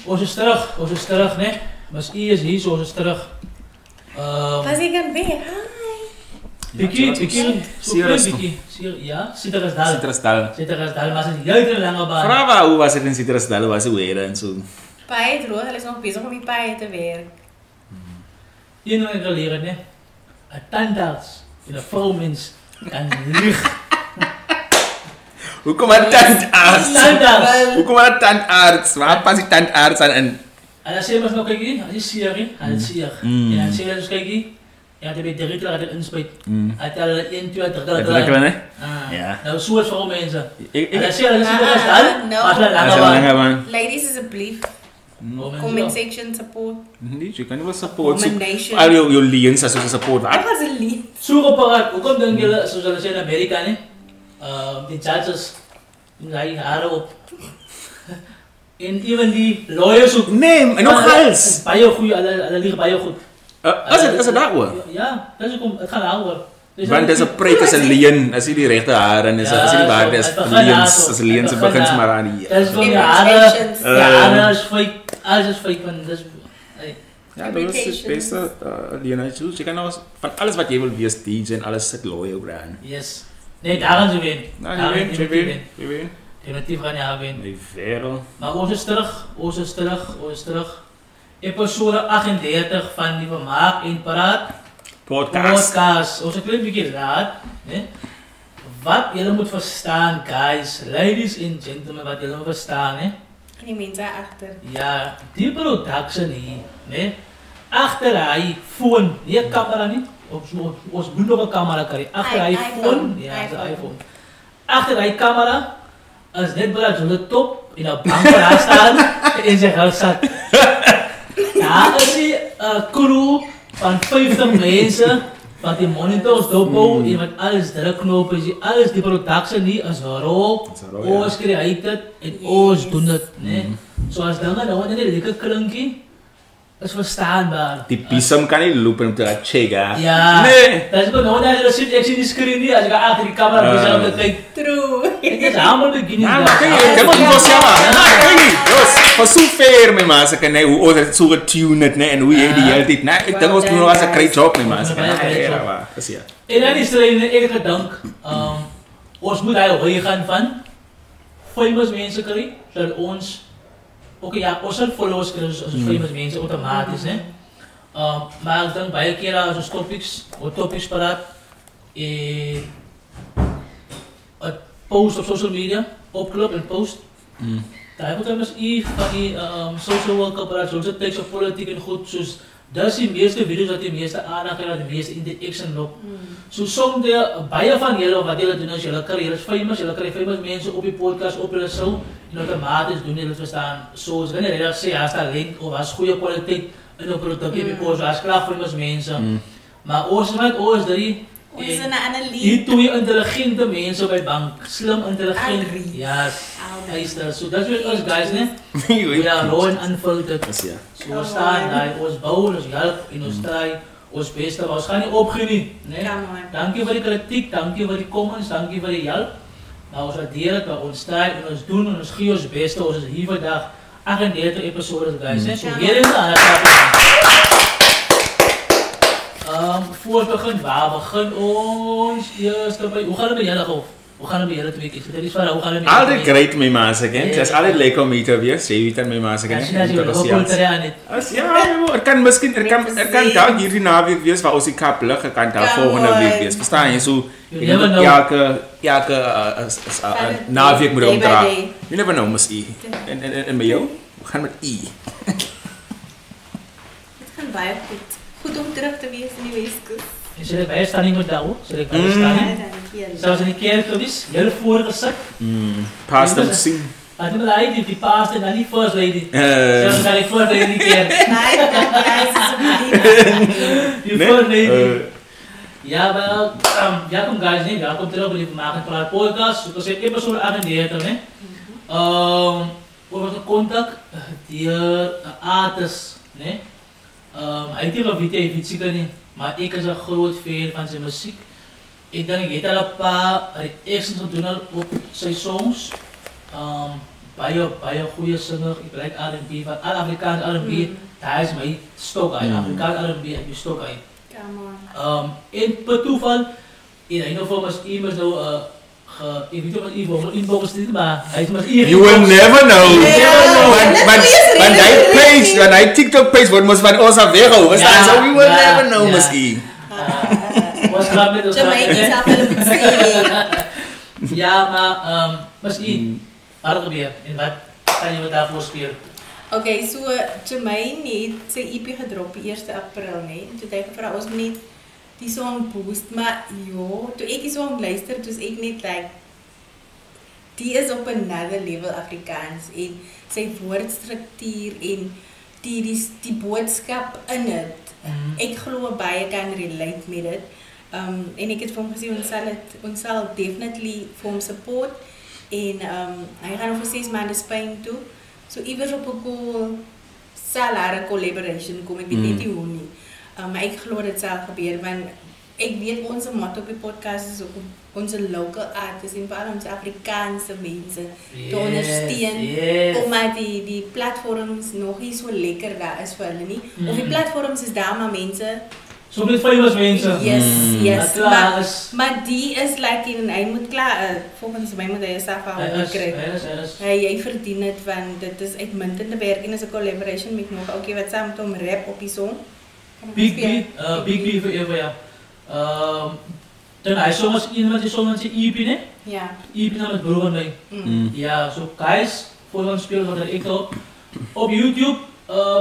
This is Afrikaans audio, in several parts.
Ons is terug, né? Mas is hier, ons is terug. Was ik aan weg? Pikkie, ja, Citrusdal, maar het is juist een lange baan. Vraag hoe was het in Citrusdal, was het weer en zo? Pai het rood, hij is nog bezig om die pai te werken. Hier nog een leren, né? Een tandarts in een vrouwmens kan liegen. Hoe kom je tandarts? Hoe kom je tandarts? Waar pas je tandarts aan in? En dan zie je nog kijken, hij is sier, hij is sier. En dan zie je dus kijken, ja, dan ben je direct laten inspuiten. Hij telt 1, 2, 3, Drukkelen, hè? Ja. Nou, zo is voor mensen. En dan zie je, dat is Citrusdal, maar het is een lange baan. Ladies alsjeblieft. Comment section support. Nee, je kan niet wel support. Commendation. Al je liens als je support. Dat was een lief. Zoek op elkaar, hoe komt dan jullie, zoals ze in Amerika, né? Die judges, die lijken haren op. En even die lawyers ook. Nee, en nog hals. Bij je goed, alle liggen bij je goed. Is het daar hoor? Ja, dat is ook, het gaat houden. Want er is een preek als een lien, als je die rechte haren is, als je die waarde is, liens, als een liens, ze begint maar aan die. Dat is gewoon je haren is fake, alles is fake, want dat is... Ja, dat is het beste lienheid. Je kan nou van alles wat je wil wees DJ en alles zit lawyer op aan. Yes. Nee, daar gaan ze winnen. Nou, je wint. Definitief gaan je winnen. Nee, verder. Maar ons is terug. Episode 38 van die Vermaak en Paraat podcast. Ons is een klein beetje laat. Nee? Wat jullie moet verstaan, guys, ladies and gentlemen, wat jullie moet verstaan. Nee? En die mensen achter. Ja, die production hier. Nee? Achter hij phone, niet camera niet. Ons moet nog een camera krijgen. Achter hij phone, ja, de iPhone. Achter hij camera, als net belangrijk op de top, in een bank daar staan, in zijn huis zat. Ja, is die crew van 50 mensen, van die monitors, dopo, en met alles drukknopen, alles die production die is raw, ons creëert en ons doen het. Zoals dingen, dan wordt het een lekker klinkie. Dat is verstaanbaar. Die pisam kan niet lopen om te laten checken. Ja. Nee. Dat is gewoon, nou, als je die screen niet, als je achter die camera bezig bent, kijk. True. Het is allemaal beginnen. Ja, maar kijk, ik moet het zeggen. Kijk niet. Voor zover met mensen kan hoe ons het zo getuned en hoe je die hele tijd. Nee, ik denk ons doen nog eens een great job met mensen. Ja. En dan is er een eerlijke dank. Ons moet eigenlijk gaan van famous mensen krijgen, zodat ons. Oké, ja, ons zijn followers krijgen als famous mensen automatisch, hè. Maar ik denk bij een keer als een topics paraat, het post op social media, opklop en post. Daar hebben we dan eens van die social worker paraat, zoals het tekst op politiek en goed, zoals dat is de meeste video's dat de meeste aandacht krijgen, de meeste interaction loopt. Zo soms bij van jullie wat jullie doen als jullie krijgen famous mensen op je podcast, op je show. En automatisch doen jullie verstaan, zoals wanneer je zegt, als dat link of als goede politiek en op product heb je post, als klaar famous mensen. Maar ons met ons drie, die twee intelligente mensen bij bank, slim intelligent. Ja, so dat is ons guys, ne? We are raw and unfiltered. So we staan daar, ons bouwen, ons help in ons strijd. Ons beste, ons gaan niet opgenieten. Nee? Dank je voor de kritiek, dank je voor de comments, dank je voor de help. Maar ons waarderen het, maar ons strijd en ons doen en ons geven ons beste. Ons is hier vandaag 38 episodes, guys. So hier is de voor we beginnen, waar begin ons eerst bij? Hoe gaan we bij jullie af? Hoe gaan we bij jullie 2 keer? Dat is waar, hoe gaan we bij jullie? Altijd great met mensen, het is altijd lekker om mee te weer. Zie je het met mensen, ja, er kan misschien, er kan daar hierdie naweek wees waar ons die kap lig, er kan daar volgende week wees. Verstaan je zo? Elke naweek moet je omdraaien. You never know, Miss E. En bij jou? We gaan met E. Het gaat bijna goed. Goed om terug te wees in die Westkust. En zullen wij staan niet met jou? Zullen ik bij staan? Zoals in de kerk geweest, jullie vorige zak. Pastor moet zien. Maar toen zei hij, die pastor en die first lady. Zoals hij die first lady kerk. Nee, die first lady. Ja, maar welkom guys, nee, welkom terug bij de Vermaak en Paraat podcast. Zoals ik episode 38, hè. We hebben contact die artist, nee. Hij heeft hier een video niet, maar ik is een groot fan van zijn muziek. Ik denk, ik heb al een paar reactions gedaan op zijn songs. baie goeie singer, ek like R&B, van al Afrikaans R&B, daar is my stok uit, Afrikaans R&B uit my stok uit. En per toeval, in een of andere iemand nou, ik weet niet wat Ivo inbox is, maar hij is maar You will never know. Want hij TikTok page wordt ons van ons afweghouden. We staan zo, we will never know misschien. Was grap met ons. Ja, maar misschien, wat gebeur en wat kan je daarvoor spelen? Oké, so Jermaine het sy EP gedrop die 1 April, nee. Toe het hy gevra ons moet net die song boost, maar ja, toe ek die song luister, toe is ek net like, die is op another level Afrikaans en sy woordstruktuur en die boodskap in het. Ek glo baie kan relate met dit. En ek het vir hom gesê, ons sal definitely vir hom support en hy gaan over 6 maande Spanje toe. So iewers op 'n call sal daar 'n collaboration kom, ek weet nie hoe nie. Maar ek glo dit sal gebeur want ek weet ons motto op die podcast is ook onze local artists en veral onze Afrikaanse mense te ondersteun omdat die platforms nog nie so lekker daar is vir hulle nie. Of die platforms is daar maar mense so met famous mense. Yes. Maar die is like en hy moet klaar volgens my moet hy self al kry. Hy verdien dit want dit is uitmuntende werk en is 'n collaboration met nog ouetjie wat saam met hom rap op die song. Big B forever ja. Dan hij soms iemand die soms een EP ne? Ja. EP naar het broer mee. Ja, zo guys voor ons spelen wat ik op YouTube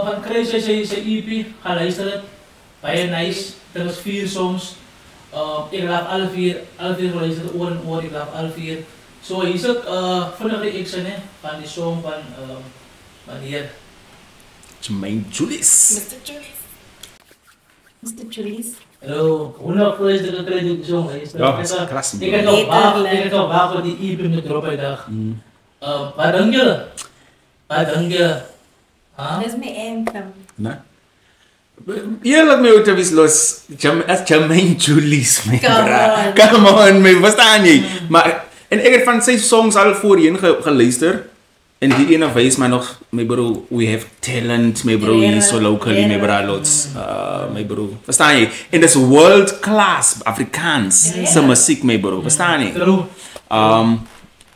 van krijg zijn EP gaan luisteren. Bij nice, dat was 4 songs. Ik laat alle vier geluisterd oor en oor, ik laat alle 4. Zo is het van de reactie van die song van wanneer. Jermaine Julius. Mr. Julius. Hallo, hoe nog is de credit song? Ja, klasse. Ik heb al wacht voor die EP met drop uit dag. Wat denk je? Dat is mijn anthem. Nee? Eerlijk mee uit te wis los, Jermaine Julius, man. Come on, man, verstaan je? Maar, en ik heb van zijn songs al voorheen geluisterd. En die ene wijs maar nog, my bro, we have talent, my bro, hier so locally, my bro, lots, my bro. Verstaan je? En dat is world class Afrikaans, zijn muziek, my bro, verstaan je?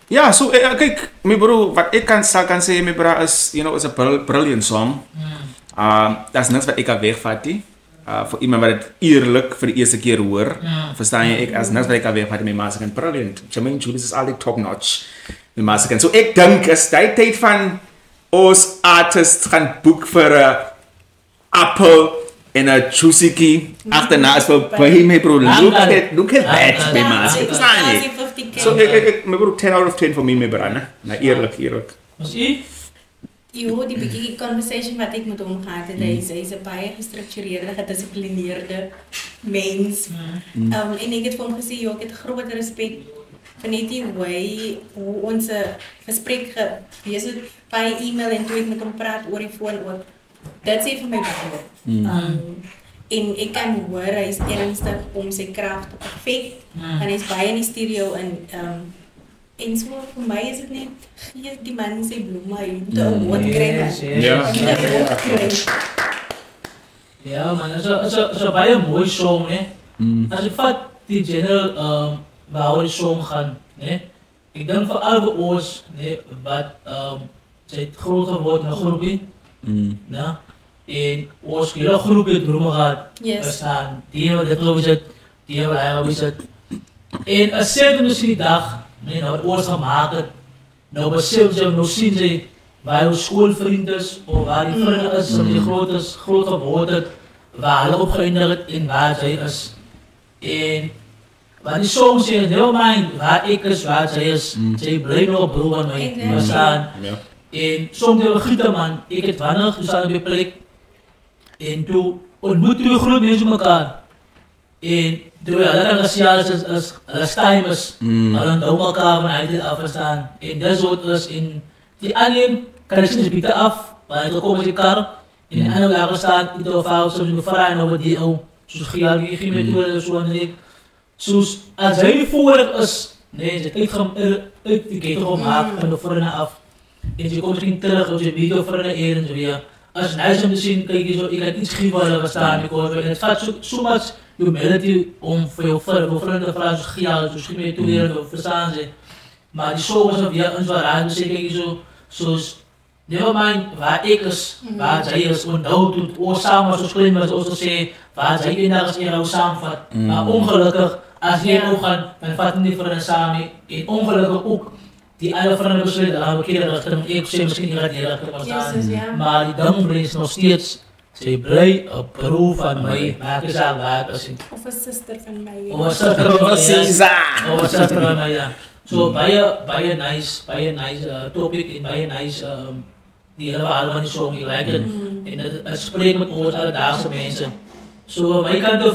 Ja, so, kijk, my bro, wat ik kan zeggen, my bro, is, you know, is a brilliant song. Dat is niks wat ik kan wegvatten. Voor iemand wat het eerlijk voor de eerste keer hoor, verstaan je? Ik als niks wat ik kan wegvatten, mijn maas is brilliant. Jermaine Julius is altijd top notch. So ek dink is die tyd van ons artists gaan boek vir 'n apple en 'n juicy agterna is vir by my bro. Look at that, my man. So ek my bro 10 out of 10 for me, my bro, na eerlik. Was ie? Jo, die bietjie conversation wat ek met hom gehad het, hy is 'n baie gestruktureerde, gedissiplineerde mens. En ek het vir hom gesê, "Jo, ek het groot respek vir net die hoe ons gesprek gewees het by e-mail en toe ek met hom praat oor die foon ook. Dit sê vir my baie. En ek kan hoor hy is ernstig om sy krag te perfek en hy is baie in die studio en so vir my is dit net gee die man sy bloeme hy moet 'n award kry. Ja man, is 'n baie mooi song hè. As jy vat die general waar die song gaan, né? Ek dink vir al die ons, né, wat sy het groot geword in 'n groepie, né? En ons hele groepie het roem gehad. Verstaan, die wat dit gewees het, die wat hy gewees het. En as sê ons die dag, né, nou wat ons gemaak het, nou besef jy, nou sien jy waar jou skoolvriend is, of waar die vriende is, wat die groot geword het, waar hulle opgeëindig het en waar sy is. En want die song sê, never mind waar ek is, waar sy is, sy bly nog op broer aan my, verstaan. En soms die gieten man, ek het wanneer gestaan op die plek, en toe ontmoet die groot mense mekaar. En terwijl hulle gesiaal is, hulle time is, hulle onthou mekaar van uit dit af, verstaan. En dis wat is, en die alleen kan ek sê bieke af, waar hy gekom met die kar, en die ander lager staan, die toeval, soms die vraag over die ou, soos gejaal, die geen methode, so en ek. Soos, as hy nie voorig is, nee, sy het uit die keten gemaakt van de vrienden af. En je komt misschien terug als je video voor de eren zo ja. Als nice om te zien, kijk je zo, ik heb iets gegeven wat staan because en het gaat so much humility om voor je vrienden vragen zo gejaagd, zo misschien toe leren of verstaan ze. Maar die zo was op ja, ons waar dus kijk je zo, zoals never mind waar ik is, waar zij is, onthou doet, o samen zoals klein was, zoals ze waar zij in daar jou samenvat. Maar ongelukkig, als je ook gaan, dan vat niet voor een samen. En ongelukkig ook, die alle vrienden besluiten, laten we keren achter, ik zeg misschien niet die achter was aan. Maar die dankbaarheid is nog steeds, ze blij op proef van mij, maak je zaak waar als ik. Of een zuster van mij. Of een zuster van mij, of een zuster van mij, ja. So, bij een nice topic en bij een nice die hele verhaal van die song, ik like het. En het spreekt met ons alledaagse mensen. So, wij kan de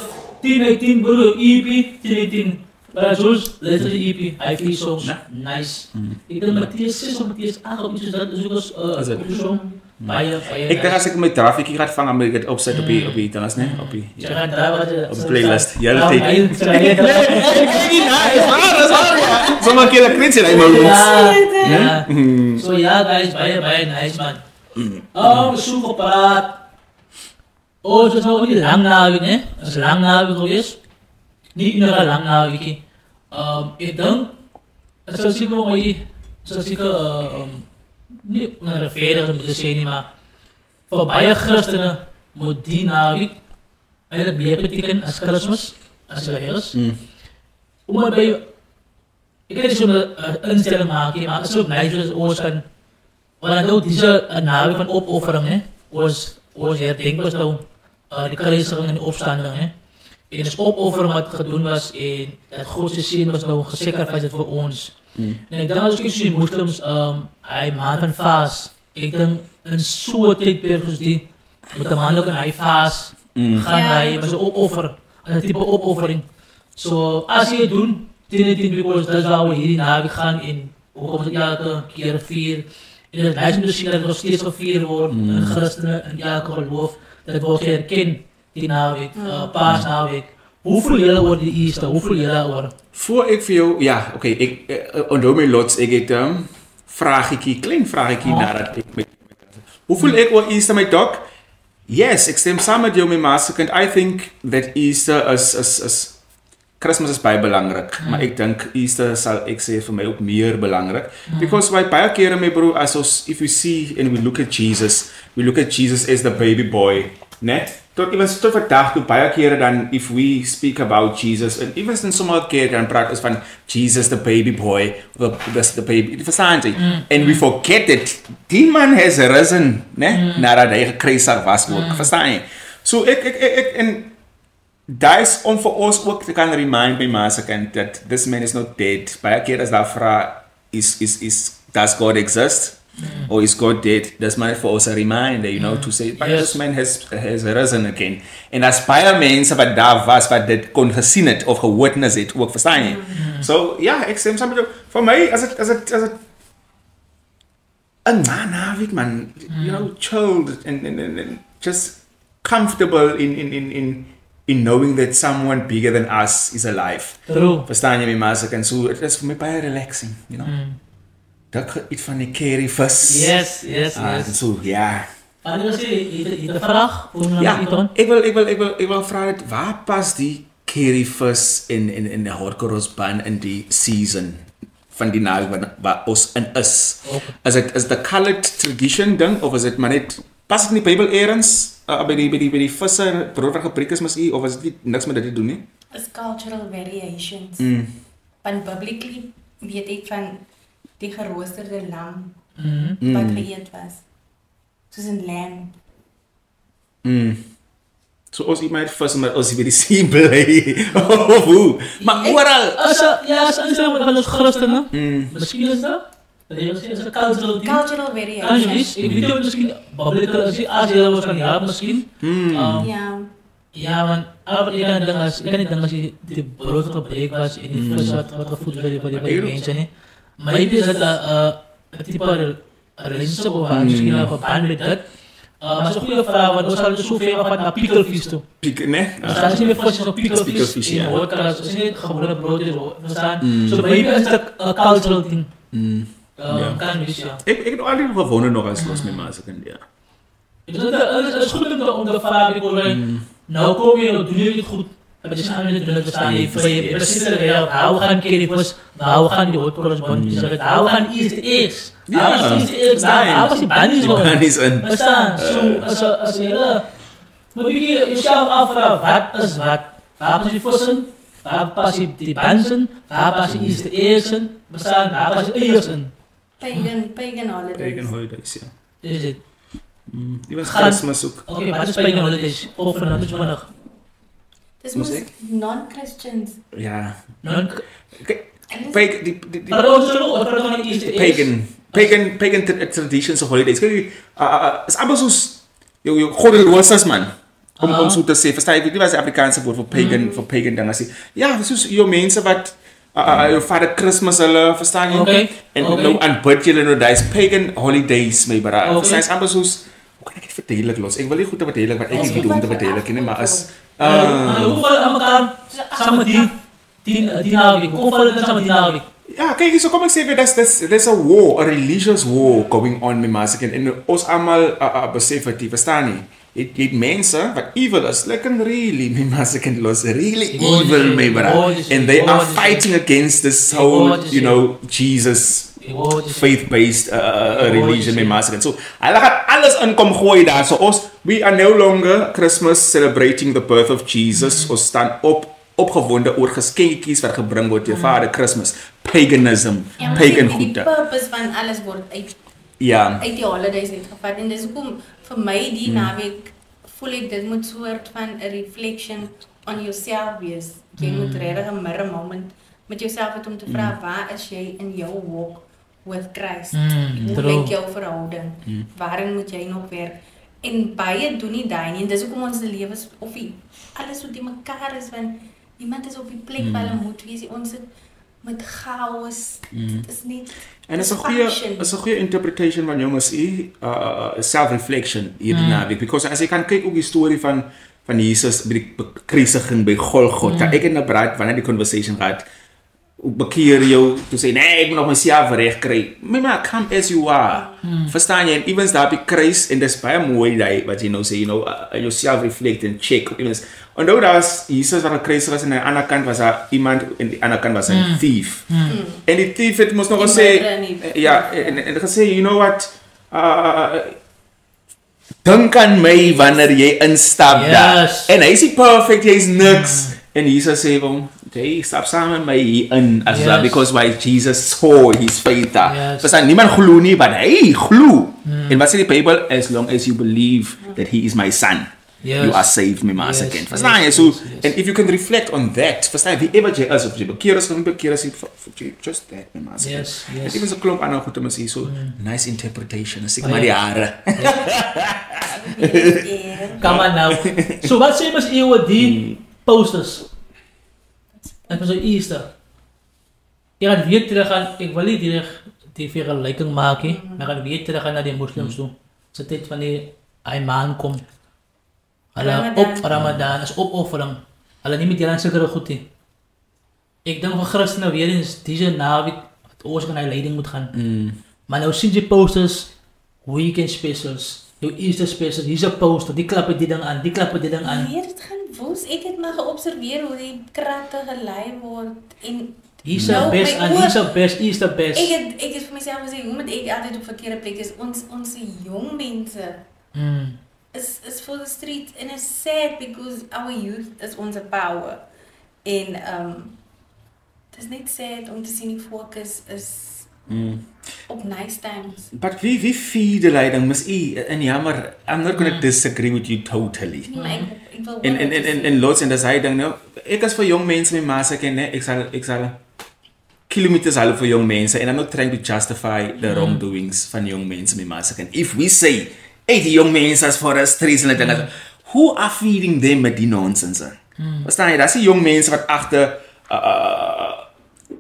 10-18 broer, EP, 10-18. Maar zoals, letterlijk EP, hij heeft songs, nice. Ik denk Matthias 6 of Matthias 8 of iets dat is ook als op de song. Ik denk als ik met traffic ga vangen, moet ik het opzetten op die tennis, nee? Op de playlist. Ja, dat heet. Nee, dat is waar. Sommige keer dat klinkt in mijn ja. So ja, guys, bij nice man. Bezoek op paraat. Oh, het is nou niet lang naweek, hè? Het is lang naweek geweest. Niet een lang naweek. Ik denk, het zal zeker wel niet naar de verder moeten zijn, maar voor baie christenen moet die naweek eigenlijk meer betekenen als Christmas, als er is. Omdat bij ik kan niet zo'n instelling maken, maar het is ook nice als we want ook deze naweek van opoffering, hè, ons herdenken was nou de kruisiging en de opstanding, hè. En dus opoffering wat gedaan was en het grootste zin was nou gesacrificed voor ons. En ik denk als ik zie moslims, hij maakt een vaas. Ik denk een soort tijdperk zoals die, met de man ook en hij vaas, gaan hij met zijn opoffer, een type opoffering. So, als je het doet, 10 because dat zou we hier naweek gaan in, ook om het elke keer vier. En het is misschien dat het nog steeds gevierd wordt, een christenen en elke geloof, dat wordt herkend die naweek, paasnaweek. Hoeveel jullie worden die Easter? Hoeveel jullie worden? Voor ik voor jou, ja, oké, ik onthou mijn lots, ik heb klein vraagje naar dat ik met hoeveel ik wil Easter met dog? Yes, ik stem samen met jou met Masterkind. I think that Easter is Christmas is bij belangrijk, maar ik denk Easter zal ik zeggen voor mij ook meer belangrijk. Because wij paar keren mee bro, as if we see and we look at Jesus as the baby boy, ne? Tot vandaag toe baie kere dan if we speak about Jesus and even in sommige kere dan praat ons van Jesus the baby boy, the baby, verstaan jy? And we forget it. Die man has risen, ne? Nadat hy gekruisig was ook, verstaan jy? So ek en dat is om voor ons ook te kan remind by Masterkind that this man is not dead. Baie keer as daar vra does God exist? Or is God dead? That's my for us a reminder, you know, to say, but this man has risen again. En as baie mense wat daar was, wat dit kon gesien het of gewitness het, ook verstaan jy? So, ja, ek stem saam met jou. Voor my, as it een naweek, man, you know, chilled and just comfortable in knowing that someone bigger than us is alive. True. Verstaan jy my, Masterkind? So, it is for me baie relaxing, you know. Dat iets van die curry vis. Yes. So, ja. Wanneer is die vraag? Ja, ik wil vragen, waar past die curry vis in de horkorosban in die season van die naweek waar ons in is? Is het colored tradition ding, of is het maar net, past het in die Bijbel ergens? Bij die visse, brood wat gebruik is misschien, of is het niks met dat te doen, nie? It's cultural variations. Want biblically weet ik van die geroosterde lam wat geëet was. Soos een lamb. So ons eet maar vis, maar ons weer die see bly. Of hoe? Maar ooral. As van ons christenen, misschien is dat? Dat is een cultural ding. Cultural variations. Ik weet niet, misschien biblical, als je dat was van ja, misschien. Ja, want ik kan niet denken als je die brood gebruik was en die vis wat gevoed werd voor die mensen. Maybe is dat een type relationship of misschien een verband met dat. Maar het is een goede vraag, want we zouden zoveel van naar pickelvis toe. Nee? Er is niet meer vis op pickelvis in hoorkalas. Het is niet gewone brood, verstaan? So maybe is dat een cultural ding. Kan wees, ja. Ik heb altijd nog gewonnen nog als los met Masakin, ja. Het is goed om te vragen, nou kom je, nou doe je het goed. Maar je samen met het staan, je precies we gaan keer was, we gaan die hoofdrollen bondjes, we gaan eerst. Hij was die banis in. We staan, als je, moet je jezelf afvragen, wat is wat? Waar pas je vossen? Waar pas je die bansen? Waar pas je eerste? We staan, waar pas je eerste? Pagan holidays, ja. Is het? Die was Christmas ook. Oké, wat is pagan holidays? Of een beetje vannacht. Dus moest non-Christians. Ja. Pagan traditions of holidays. Kijk, is allemaal zoals je goddeloos man. Om zo te zeggen, verstaan je, die was het Afrikaanse woord voor pagan dan. Ja, zoals je mensen wat je vader Christmas hulle, verstaan je? En nou aanbid jullie nou, dat is pagan holidays mee beraad. Verstaan je, is allemaal zoals, hoe kan ik het verdelen los? Ik wil niet goed te verdelen, maar ik weet niet hoe te verdelen, maar als... Hoe vallen aan elkaar samen die naweek? Hoe vallen het samen die naweek? Ja, kijk, so kom ik zeggen, there's a war, a religious war going on met Masakin. En ons allemaal beseffen die, verstaan je? Je hebt mensen wat evil is, like really met Masakin los, really evil mee beraad. And they are fighting against this whole, you know, Jesus faith-based religion met Masakin. So, hulle gaat alles in kom gooi daar. So, we are no longer Christmas celebrating the birth of Jesus. Ons staan opgewonde oor geskenkies wat gebring word deur Vader Christmas. Paganism, pagan goede. Die purpose van alles word uit die holidays uitgevat. En dis hoekom vir my die naweek voel ek dit moet soort van 'n reflection on yourself wees. Jy moet regtig 'n mirror moment met jouself het om te vra waar is jy in jou walk with Christ? Hoe lyk jou verhouding? Waarin moet jy nog werk? En baie doen nie daai nie. En dis hoekom ons se lewens of alles wat die mekaar is, want niemand is op die plek waar hulle moet wees. Ons sit met chaos. Dit is niet. En is 'n goeie interpretation van jongens self-reflection hier die naweek. Because as jy kan kyk ook die storie van Jesus by die bekruisiging by Golgotha. Ek het nou praat wanneer die conversation gehad. Bekeer jou te sê nee, ek moet nog myself reg kry. Maar come as you are. Verstaan jy? En evens daar by kruis en dis baie mooi daai wat jy nou sê, yourself reflect and check. Evens onthou daar was Jesus wat gekruisig is en aan die ander kant was daar iemand en die ander kant was 'n thief. En die thief het mos nog gesê en gesê, you know what? Dink aan my wanneer jy instap daar. En hy is perfect, hy is niks. En Jesus sê hom, hey, stap samen met my in as well, because why Jesus saw his faith daar. Verstaan, niemand glo nie, maar hy glo. En wat sê die Bijbel? As long as you believe that he is my son, you are saved, my master kind. Verstaan jy? So, and if you can reflect on that, verstaan jy, wiever jy is, of jy bekeer is, of nie bekeer is, just that, my master kind. En even so klomp ander goed om te sê, so, nice interpretation, as ek maar die hare. Come on now. So, wat sê mas eeuwe die posters? En voor zo'n Easter. Je gaat weer terug gaan, ik wil niet die vergelijking maken, maar je gaat weer terug gaan naar die moslims toe. Zo'n tijd wanneer een maan komt. Op Ramadan, is opoffering. Alle niet met die zulke goed in. Ik denk voor christenen weer eens deze naweek het oorsprong naar leiding moet gaan. Maar nou zien je posters, weekend specials, jouw Easter specials, hier is een poster, die klappen die dan aan, die klappen die dan aan. Nee, het gaan woes. Ek het maar geobserveer hoe die kratte gelei word en hier is nou, best aan, hier is het best, hier is het best. Ek het vir myself gesê, hoe moet ek altyd op verkeerde plek is? Ons jong mense is for the street and it's sad because our youth is onze power. En het is net sad om te sien die focus is op nice times. But wie vier de leiding mis en ja, maar I'm not going to disagree with you totally. En lots en dat hy ding nou, ek as vir jong mense met massa ken, ek sal kilometers al vir jong mense en I'm not trying to justify the wrongdoings van jong mense met massa ken. If we say, hey, die jong mense as for us trees en dinge, who are feeding them met die nonsense? Verstaan jy, dat is die jong mense wat agter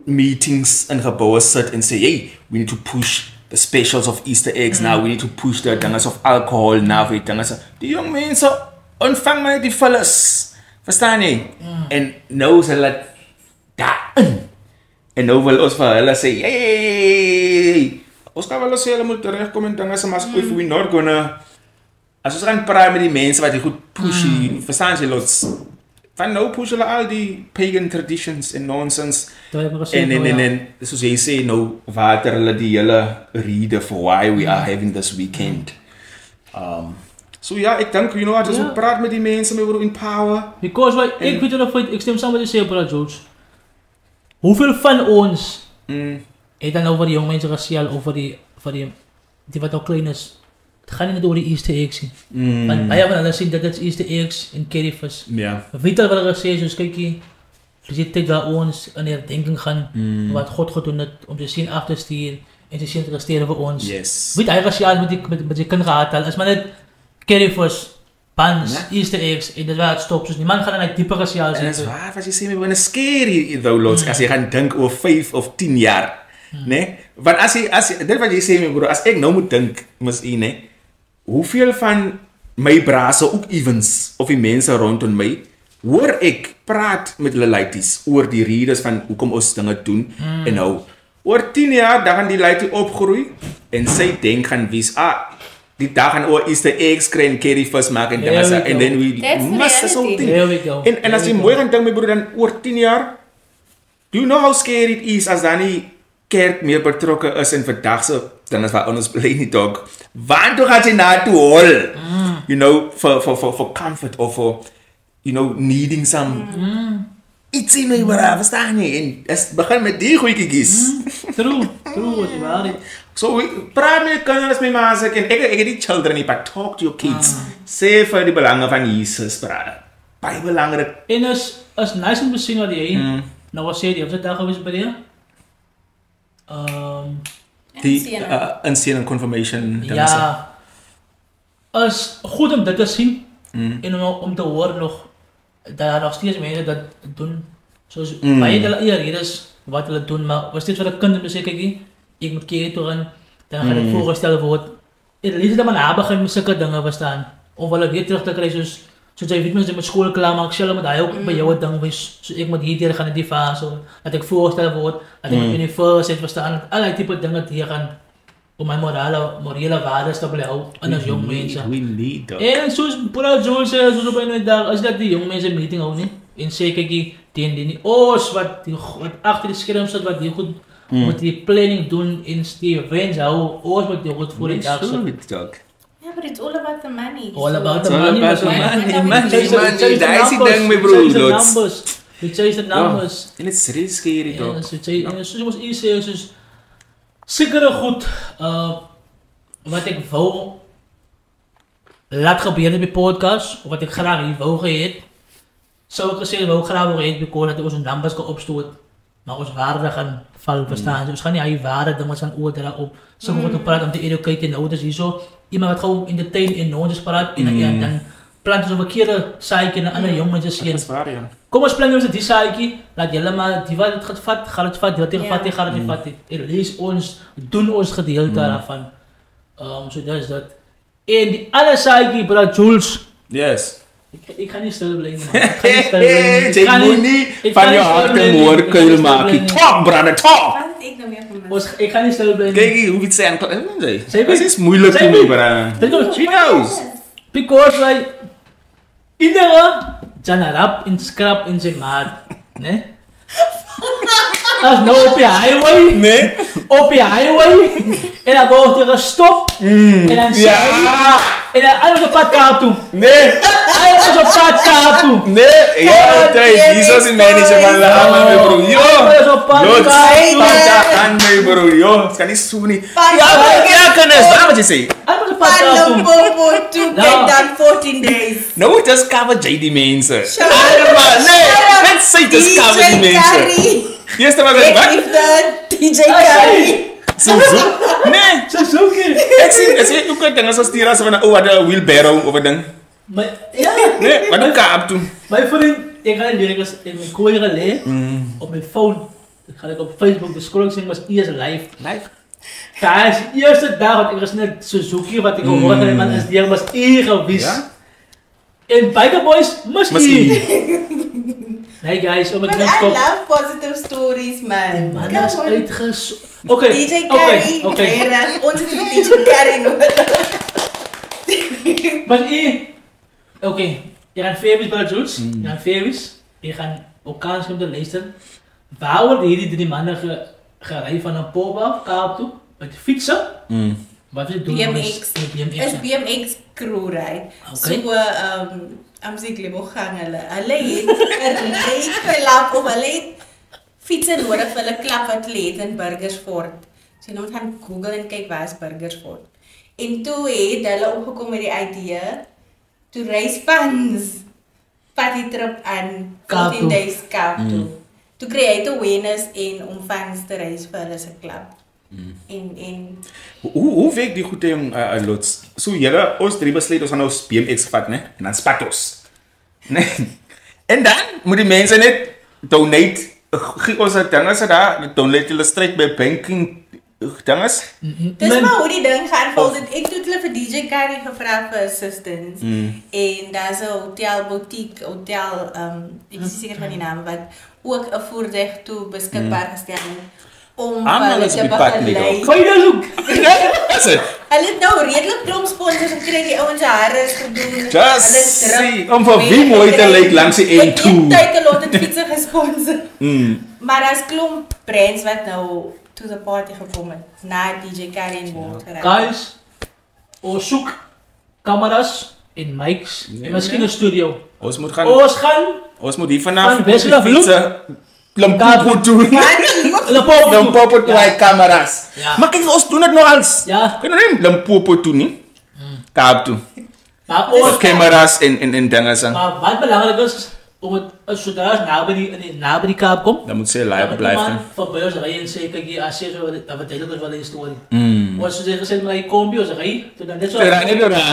meetings in geboue sit en sê, hey, we need to push the specials of Easter eggs now, we need to push the dinges of alcohol now, die jong mense ontvang my die vullis, verstaan jy? En nou is hulle daarin, en nou wil ons vir hulle sê, hey, ons kan wel sê hulle moet regkom en dinge, maar if we not gonna as ons gaan praat met die mense wat die goed push, verstaan jy lots van nou push hulle al die pagan traditions en nonsense en soos jy sê nou water hulle die hele rede for why we are having this weekend. So ja, ek dink you know as ons praat met die mense met in power because ek weet nog ek stem saam met jy sê bro George. Hoeveel van ons het dan over die jong mense gesê over die wat nou klein is. Het gaan niet over de Easter eggs. Want wij hebben al zien dat het Easter eggs in Kerryfus. Ja. Weet al wat er gezegd is, kijk je. Er zit tijd waar ons een herdenking gaan. Wat God gedaan heeft om te zien af te sturen. En te zien te resteren voor ons. Yes. Weet hij gezegd met die kinderen gehad. Als maar net Kerryfus, pans, Easter eggs. En dat waar het stopt. Dus die man gaat dan uit dieper gezegd. En dat is waar, wat je zegt, we worden scary though, lots. Als je gaat denken over 5 of 10 jaar. Nee? Want als je, dit wat je zegt, bro, als ik nou moet denken, misschien, nee. Hoeveel van my braase ook evens of die mense rondom my hoor ek praat met hulle laities oor die redes van hoekom ons dinge doen en nou oor 10 jaar dan gaan die laitie opgroei en sy denk gaan wees die dag gaan oor Easter eggs kry en Kerryfus maak en dinge sa and then we must this whole thing en as jy mooi gaan dink my broer dan oor 10 jaar do you know how scary it is as dan nie kerk meer betrokke is en vandag so dan is waar ons bly nie dog. Want toe gaan jy na toe hol. You know, for comfort or for, you know, needing some iets in my bra, verstaan jy? En es begin met die goeietjies. True, as jy waar is. So, praat met kinders met maas en ek het die children nie, but talk to your kids. Sê vir die belange van Jesus, praat. Baie belangrik. En is nice om te sien wat jy nou was sê, die was dag gewees by die? Die insening confirmation ja, is goed om dit te zien en om te horen nog dat nog steeds mensen dat doen zoals bij hulle eie redes wat hulle doen, maar was steeds voor een kind om te zeggen, kijk, ik moet Kerry toe gaan, dan ga ik voorgesteld worden en lees dat maar na begin met zulke dingen verstaan om hulle weer terug te krijgen zoals jy weet mense met school klaar maak, stel moet hy ook by jou 'n ding wees. So ek moet hier gaan in die fase dat ek voorstel word, dat ek moet universiteit verstaan, allerlei tipe dinge hier gaan om my morele waardes te bly hou in as jong mense. We need that. En soos Bro Joel sê, soos op 'n dag, as dat die jong mense meeting hou nie en sê kykie teen die wat agter die skerm sit wat die goed moet die planning doen en die events hou, moet die goed voor die dag sit. Yeah, but it's all about the money. All about the It's all money. about the money. Money. Daar is die ding my bro, lots. We chase the numbers. And it's really scary Ja, dog. so soos ons hier sê, soos sekere goed wat ek wou laat gebeur in die podcast, of wat ek graag hier wou gehad, sou ek gesê wou graag wou gehad because dat ons numbers kan opstoot, maar ons waarde gaan val, verstaan. Ons gaan nie hy waarde dinge gaan oordra op. So moet ek praat om te educate en ouders hierso. Iemand wat gewoon entertain en ons praat en dan plant ons 'n verkeerde saadjie in 'n ander jong mense se. Dis waar ja. Kom ons plant ons die saadjie, laat julle maar die wat dit vat, gaan dit vat, die vat, gaan dit vat. En lees ons doen ons gedeelte daarvan. So dis dat. En die ander saadjie, bro Jules. Yes. Ik ga niet stil blijven. Ik ga niet stil blijven. Jy moet nie van jou hart en woord kuil maak nie. Talk brother, talk. Wat het ek nou weer gemis? Ik ga niet stil blijven. Kyk hoe dit sê aan jy. Sê Dit is moeilik vir my brother. She knows. Because like iedere jana rap in scrap in zijn maat, né? Als nou op je highway, Nee. op je highway, en dan wordt er gestopt, en dan zeg en dan alles op pad kaap toe. Nee. Alles op pad kaap toe. Nee. Ja, jy, dis is die manager van la my bro. Yo. Alles op pad Yo, kaap toe. pad aan my bro. Yo, dit kan nie so nie. Ja, Ja, kan is. Wat jy sê? Alles op pad kaap toe. Limpopo to get done 14 days. No, just cover JD mense. Shout Nee, let's say just cover die mense. Yes, dat was Ek wat? lief de DJ Curry. So. Nee. Zo zoeken. Ek sê ook dit dinge so stuur as van 'n ou wat 'n wheelbarrow of 'n ding. Maar ja. Nee, wat 'n kaap toe. Mijn vriend, ik ga lyrics in mijn kooi geleerd op mijn phone. Ik ga op Facebook, de scrolling was eerst live. Live. Guys, de eerste dag had ik eens net Suzuki, wat ik gehoord heb, man, is die was gewis. Ja? En Biker Boys, misschien. Misschien. Nee guys, om het But net I stop. love positive stories, man. Man, Come dat is on. Okay. DJ Carrie, reg, ons het vir DJ Carrie nodig. Maar oké, je gaat Favis bij de Joods, je gaat Favis, je gaat ook kans om te luisteren. Waar worden die 3 mannen gereden van een pop af, Kaap toe, met fietsen? Wat is het doen? BMX. Is BMX crew ride. Okay. So, amsik lebo gang hulle. Hulle het 'n ryklap of hulle het fietsen nodig vir hulle klapatleet in Burgersfort. So jy moet gaan Google en kyk waar is Burgersfort. En toe het hulle opgekom met die idee to raise funds vir die trip aan 14 days Kaap toe. To create awareness en om funds te raise vir hulle se klub. En Hoe werk die goede jong Lots? So julle ons 3 besluit ons gaan nou BMX vat, né? En dan spat ons. Nee. En dan moet die mense net donate. Gee ons dit dinge se daar, donate hulle stryd by banking dinges. Dis maar hoe die ding gaan val. Ek het hulle vir DJ Carrie gevra vir assistance. En daar's 'n hotel boutique, hotel ek is seker van die naam wat ook 'n voertuig toe beskikbaar gestel het om hulle te begelei. Kan je dat ook? Is dit? Hulle het nou redelik klomp sponsors gekry, die ouens se hare is gedoen. Just see, om vir wie mooi te lyk langs die N2. Ek het tyd 'n lot het fietsse gesponsor. Maar daar's klomp brands wat nou to the party gekom het na DJ Carrie en Bolt geraak. Guys, ons zoek cameras en mics en misschien een studio. Ons moet gaan. Ons moet hier vanaf van Wessel af Limpopo doen. Limpopo toe hy cameras. Ja. Maar kyk ons doen dit nog als. Ja. Kan nou nie Limpopo toe nie. Kaap toe. Maar ons cameras en dinge sang. Maar wat belangrijk is om het zodra naby die Kaap komt. Dan moet ze live blijven. Voorbij ons rijden en zeggen, kijk, als je zo, dat betekent dus wel een historie. Als ze zeggen, maar je combi, als rijden, toen dan net zo.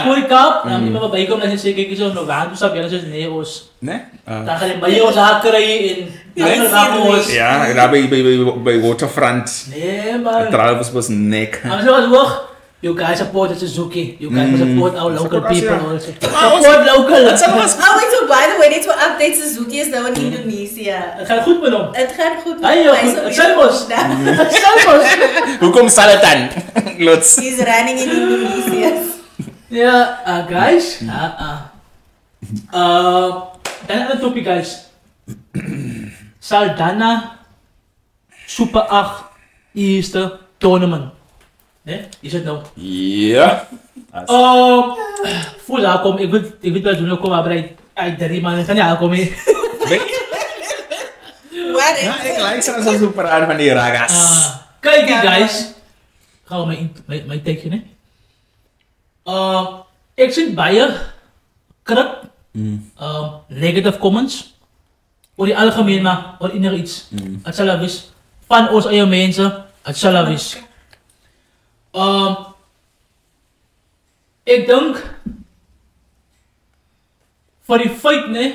Voor die Kaap, dan iemand wat bijkomt en zeggen, kijk, zo, nou waar doe je dat? Nee, ons. Nee? Dan ga je bij ons haken rijden en ja, daar bij Waterfront. Nee, maar. Het trouwens was nek. Maar zoals ook. You guys support Suzuki. You guys support our local people also. Support local. Oh, so by the way, dit will update Suzuki is nou in Indonesië. Het gaat goed met hem. Het gaat goed met hem. Het zijn bos. Hoe komt het dan? Lots. He's running in Indonesië. Ja, guys. Dan een topic, guys. Saldanha Super 8 eerste tournament. Nee, is het nou? Ja. Voor aankom, ik weet wel doen, kom maar uit 3 maanden kan je aankomen. Ja, ik lijk zo'n super aan van die ragas. Kijk guys. Gaan we mijn tekenen. Ik zie bij krap, negative comments. Voor die algemeen maar, voor ieder iets. Het zal wees. Van ons eigen mensen, het zal wees. Ik denk voor die feit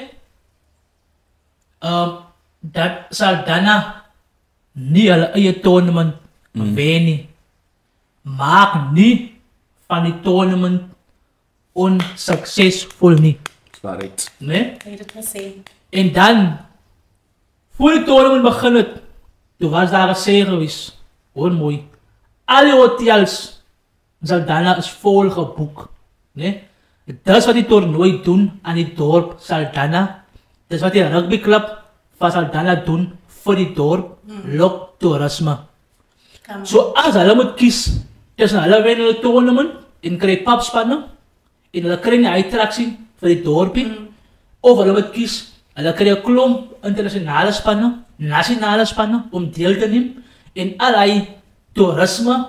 dat Saldanha niet hulle eie tournament wen nie. Maak niet van die tournament onsuccesvol nie. Correct. Nee? Dit was sê. En dan voor die tournament begin het, toen was daar een zee geweest. Hoor mooi. Alle hotels Saldanha is vol geboek. Nee? Dat is wat die toernooi doen aan die dorp Saldanha. Dat is wat die rugbyclub van Saldanha doen voor die dorp. Lok toerisme. So as hulle moet kies tussen hulle wen hulle tournament en kry papspanne en hulle kry 'n uittrekking vir die dorpie of hulle moet kies hulle kry 'n klomp internasionale spanne, nasionale spanne om deel te neem en allei toerisme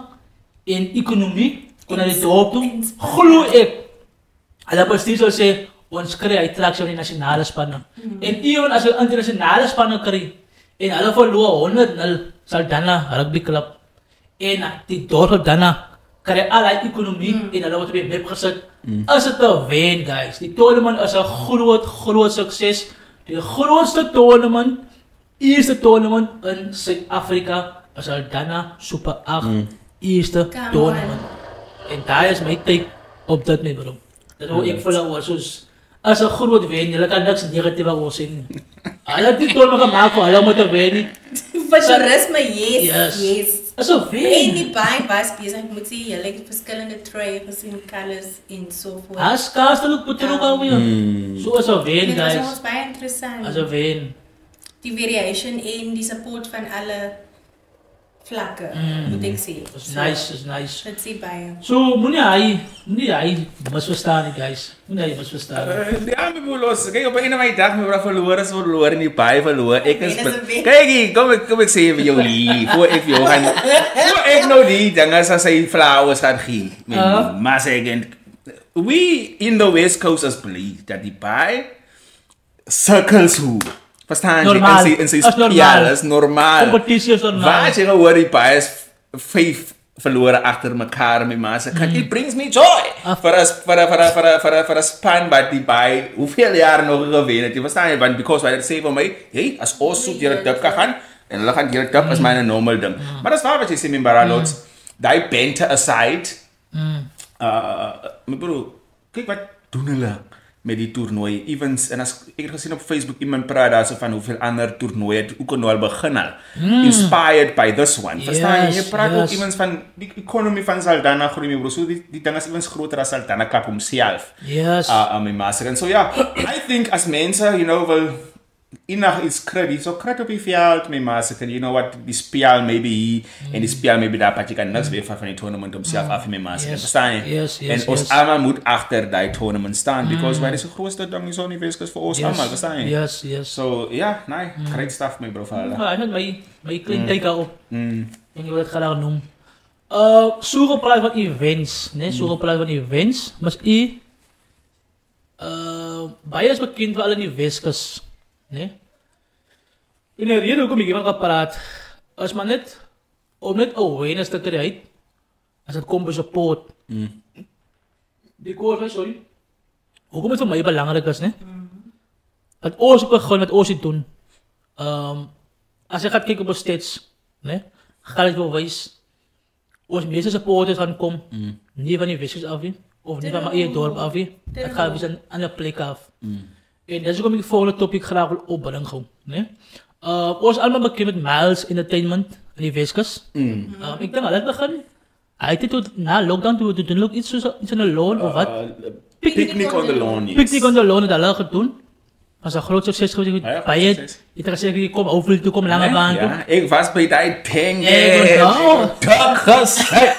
en ekonomie kon hulle dorp toe. Glo ek. Hulle presies sou sê ons kry uittrekking van die nasionale spanne. En ewen as hulle internasionale spanne kry en hulle verloor 100-0 Saldanha rugby club. En die dorp Saldanha kry allei ekonomie en hulle word op die map gesit. As dit te wen, guys. Die tournament is 'n groot sukses. Die grootste tournament, eerste tournament in Suid-Afrika is Saldanha Super 8 eerste tournament. En daar is my take op dit nie, bro. Dat hoe ek voel oor soos as 'n groot wen, jy kan niks negatief oor sê nie. Hulle het die tournament gemaak vir hulle moet wen nie. Vir toerisme, yes. Is een En win. die baie was bezig, ek moet sê, jy het verskillende try gesien, colors en so voort. As kaas dan ook betrok alweer. So is een win, Dit was guys. ons baie interessant. As een win. Die variation en die support van alle vlakke, moet ek sê. Is nice, is nice. Dit sê baie. So, moet nie hy misverstaan nie, guys. Moet nie hy misverstaan nie. Ja, my boelos. Kijk, op een of andere dag, my bro verloor is verloor en die paai verloor. Ek is... Wen is een wen. Kijk hier, kom ek sê vir jou hier. Voor ek nou die dinge as hy flowers gaan gee. Maar sê ek, we in the West Coast is believe dat die paai circles hoe. Verstaan jy? Normaal. En sy Is normaal. ja, is normaal. Competitie is normaal. Waar jy gehoor die paai is 5 verlore agter mekaar met my sê, it brings me joy. Vir 'n span wat die by hoeveel jaar nog gewen het. Jy verstaan jy, want because hy sê vir my, hey, as ons so deur 'n dip gaan en hulle gaan deur 'n dip is my 'n normal ding. Maar dis waar wat jy sê met Baralots, daai banter aside. My bro, kyk wat doen hulle met die toernooi. Evens en as ek het gesien op Facebook iemand praat daar so van hoeveel ander toernooie het ook al begin al. Inspired by this one. Verstaan jy? Jy praat ook evens van die economy van Saldanha groei my bro. So die ding is evens groter as Saldanha Cup homself. Yes. My master. En so ja, I think as mense, you know, wil inag is credit. So credit op die veld my master. And you know what, die speel maybe hier en die speel maybe daar pat jy kan niks weer van die tournament homself af my master. Verstaan jy? Yes, yes, En ons yes. almal moet agter daai tournament staan because wij is die grootste ding is on die Weskus vir ons almal, verstaan jy? Yes, yes. So ja, nee, great stuff my bro vir hulle. Ja, ek het my klein kyk op. En jy wil dit graag noem. So gepraat van events, né? So gepraat van events, mas baie is bekend vir al in die Weskus, né? En die rede hoekom ek hiervan gepraat, is maar net om net awareness te kry as dit kom by support. Because, sorry, hoekom het vir my belangrik is, né? Dat ons begin wat ons doen. As jy gaat kyk op ons steeds, né? Gaan dit wel wys, ons meeste supporters gaan kom, nie van die Weskus af nie, of nie van my eie dorp af nie, het gaan wees aan 'n ander plek af. En dis hoekom ek die volgende topic graag wil opbring gou, né? Ons almal bekend met Miles Entertainment in die Weskus. Ek dink hulle het begin, hy het dit na lockdown toe doen ook iets in 'n lawn of wat? Picnic on the lawn. Yes. Picnic on the lawn het hulle gedoen. Was 'n groot sukses gewees. Ja, Baie sukses. het gesê ek kom Ouville toe kom lange baan toe. Ja, ek was by daai ding. Ek was daar. Dag gesê.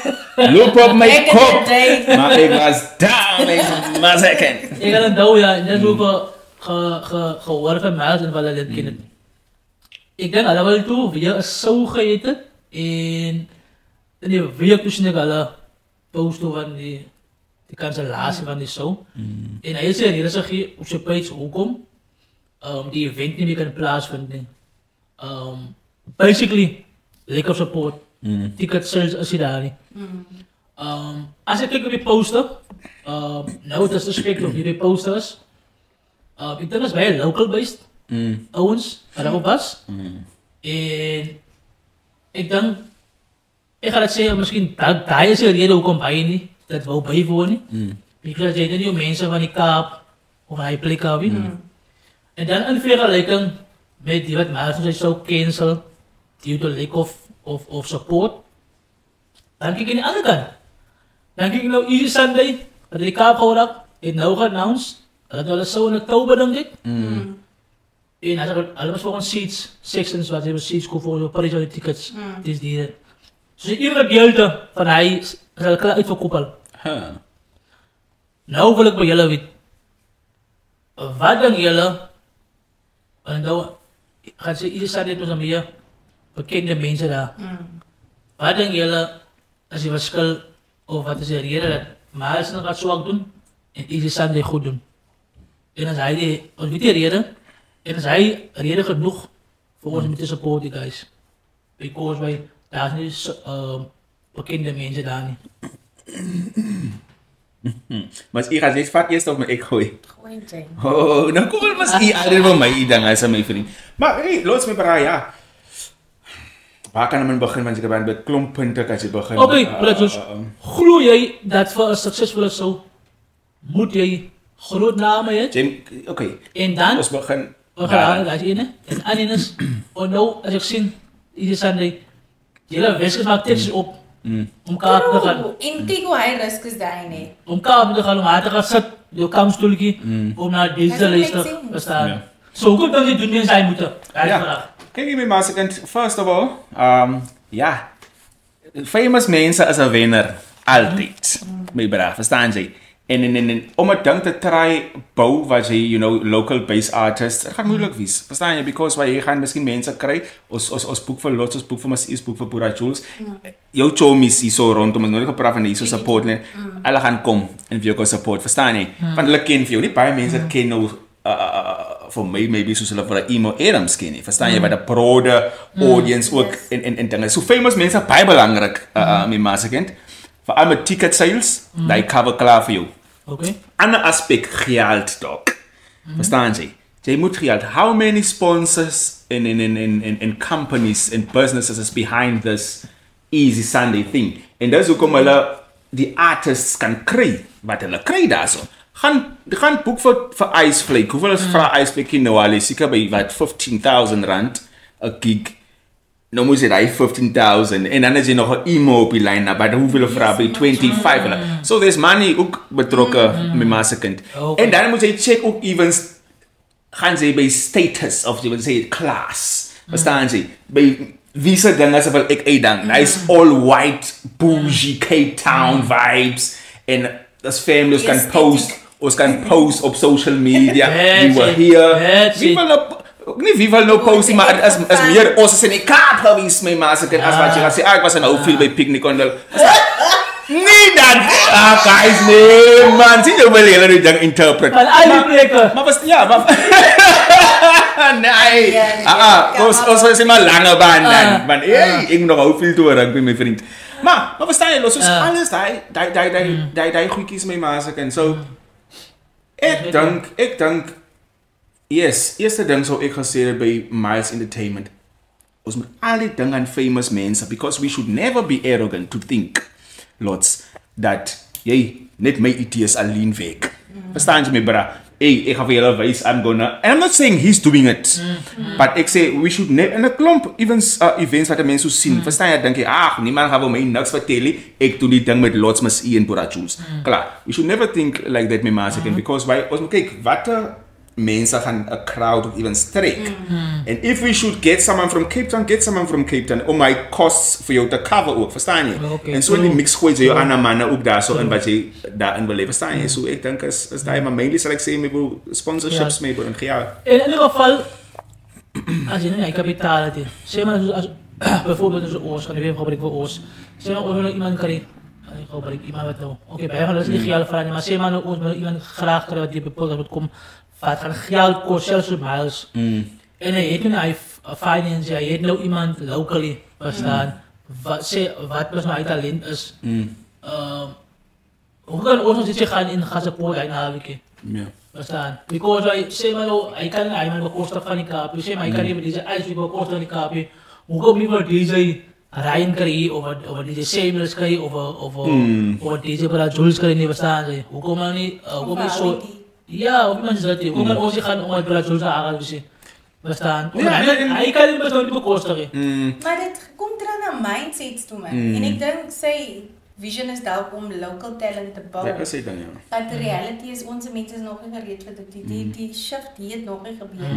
Loop op my Back in kop. the day. Maar ek was down in my second. Ik had een douw, ja. En dat is ook gehoord van Miles en wat hij dit kent. Ik denk dat wel toe, weer is zo gegeten. En die week tussen ik alle posten van die cancelatie van die show. En hij zei, hier is er op zijn page hoekom die event niet meer kan plaatsvinden. Basically, lack of support. Ticket sales is hij daar niet. Als ik kijk op die poster, nou, dat is de spek op die posters. Ik denk dat is bij local based. Owens, waar daarop was. En ik denk, ik ga het zeggen, misschien dat is de reden hoekom bij je niet, dat wou bijwonen. Because jij niet mensen van die Kaap of hij plek hebben. En dan in vergelijking met die wat mensen zo cancel, due to lack of support. Dan kijk ik aan de andere kant. Dan kijk ik nou Easy Sunday, dat die Kaap gehoord het nou geannounced. Dat was zo in oktober denk ik. En hij zegt, alles volgens seats, sections, wat hebben seats voor de Parijs tickets. Het is die. Dus iedere gedeelte van hij is al klaar uitverkoppeld. Nou wil ik bij jullie weten. Wat denken jullie? En nou gaat ze iedere Sunday met meer bekende mensen daar. Wat denken jullie als je verschil of wat is de reden dat Miles nog gaat zwak doen en Easy Sunday goed doen? En als hij die, ons weet die reden, en als hij reden genoeg voor ons met te supporten, guys. Because wij, daar zijn niet bekende mensen daar niet. Maar ik ga steeds vaak eerst op mijn ik gooi. Gooi ding. Oh, nou kom maar eens iedereen van mij dan als mijn vriend. Maar hey, loods me para ja. Waar kan men beginnen? Want ik heb een klomp punten als je begint. Oké, brothers. Geloof jij dat voor een succesvolle show moet jij groot namen hebben? Oké. En dan? Ons we gaan dat is één. En één is, nou als ik zie, Easy Sunday, Julle Weskus maak tekens op. Om kaap te gaan. En kyk hoe hy risk is daai net. Om kaap te gaan, om haar te gaan sit, jou kampstoeltjie, om naar deze te luisteren, sense. verstaan. Ja. Zo goed dat je doen mensen zijn moeten. Ja. Kijk, my massacant, first of all, ja, famous mensen is een winnaar, altijd, my braaf, verstaan jy? En om het ding te try bou wat jy, you know, local based artists, het gaat moeilijk wees, verstaan jy? Because waar jy gaan misschien mensen kry, ons boek vir Lots, ons boek vir Massies, boek vir Pura Jules, jou chomies hier so rondom, ons nooit gepraat van hier so support, hulle gaan kom en vir jou kan support, verstaan jy? Want hulle ken vir jou, nie baie mense ken nou, for me, maybe soos hulle vir 'n emo Adams ken nie, verstaan jy, by die broader audience ook, en dinge, so famous mense, baie belangrik, my massacant, veral met ticket sales, die cover klaar vir jou. Okay. Ander aspect, geld, dog. Verstaan jy? Jy moet geld. How many sponsors and companies and businesses is behind this Easy Sunday thing? En dis hoekom hulle die artists kan kry, wat hulle kry daarso. Gaan boek vir Iceflake. Hoeveel is vir Iceflake nou al? Seker by wat R15,000 'n gig. Nou moet jy daai 15,000 en dan is jy nog 'n emo op die lyn, maar hoeveel vra by 25. So there's money ook betrokke met massacant. Okay. En dan moet jy check ook evens gaan jy by status of jy wil sê class. Verstaan jy? By visa dinge as wel ek dan. Nice all white bougie Cape Town vibes en as families kan post. Ons kan post op social media. We were here. Wie wil nou post, maar as meer ons is in die Kaap gewees, my massacre, as wat jy gaan sê, ek was in Hopefield by Picnic on the... Nee, dat... guys, nee, man, sien jy wel hele die ding interpret. Maar was, ja, maar... Nee, ons was in maar lange baan dan, want ek moet nog Hopefield toe ring by my vriend. Maar verstaan jy, soos alles, die goedkies my massacre, so... Ek dink, yes, eerste ding sou ek gesê het by Miles Entertainment. Ons moet al die ding aan famous mense, because we should never be arrogant to think, Lots, that, net my ideas alleen weg. Verstaan jy my, bra? Ek gaan vir julle wys, and I'm not saying he's doing it, but ek sê, we should never, en 'n klomp events wat mense so sien, verstaan jy, dink jy, niemand gaan vir my niks vertel nie, ek doen die ding met Lots, Miss E en Pura Jules. Klaar, we should never think like that, my massacre, because ons moet kyk, wat mense gaan 'n crowd of even trek. And if we should get someone from Cape Town, my costs vir jou te cover ook, verstaan jy? Okay, en so in die mix gooi jy jou ander manne ook daar so in wat jy daarin wil hê, verstaan jy? So ek dink is daai maar mainly sal ek sê maybe sponsorships maybe en geld. In ieder geval, als je een kapitaal hebt, zeg maar als bijvoorbeeld een oors, kan je weer gebruiken voor oors. Zeg maar als iemand kan gebruiken iemand wat nou. Oké, bij dat is niet geld vragen, maar zeg maar als iemand graag krijgt wat die bepaald wordt komt. Wat gaan geld kost, zelfs op miles. En hij heeft nu finance, hij heeft nou iemand locally verstaan. Wat plus mijn talent is. Hoe kan ons dit gaan in gaan support en verstaan? Because hij zeg maar hij kan iemand bekosten van die kapje, zeg maar hij kan niet deze ijs bekosten van die kapje. Hoe kom je voor deze Ryan krijgen over deze Samuels krijgen over deze Pura Jules krijgen niet verstaan ze? Hoe kom je niet? Hoe kom je zo? Ja, op iemand is dat. Hoe kan ons gaan om het Pura Jules aan te verstaan? Hij kan niet bestonden bekostigen. Maar dit komt eraan aan mindsets toe man. En ik denk sy vision is dalk om local talent te bou. Ja, sê dan ja. But the reality is onze mense is nog nie gereed vir dit. Die shift hier het nog nie gebeur.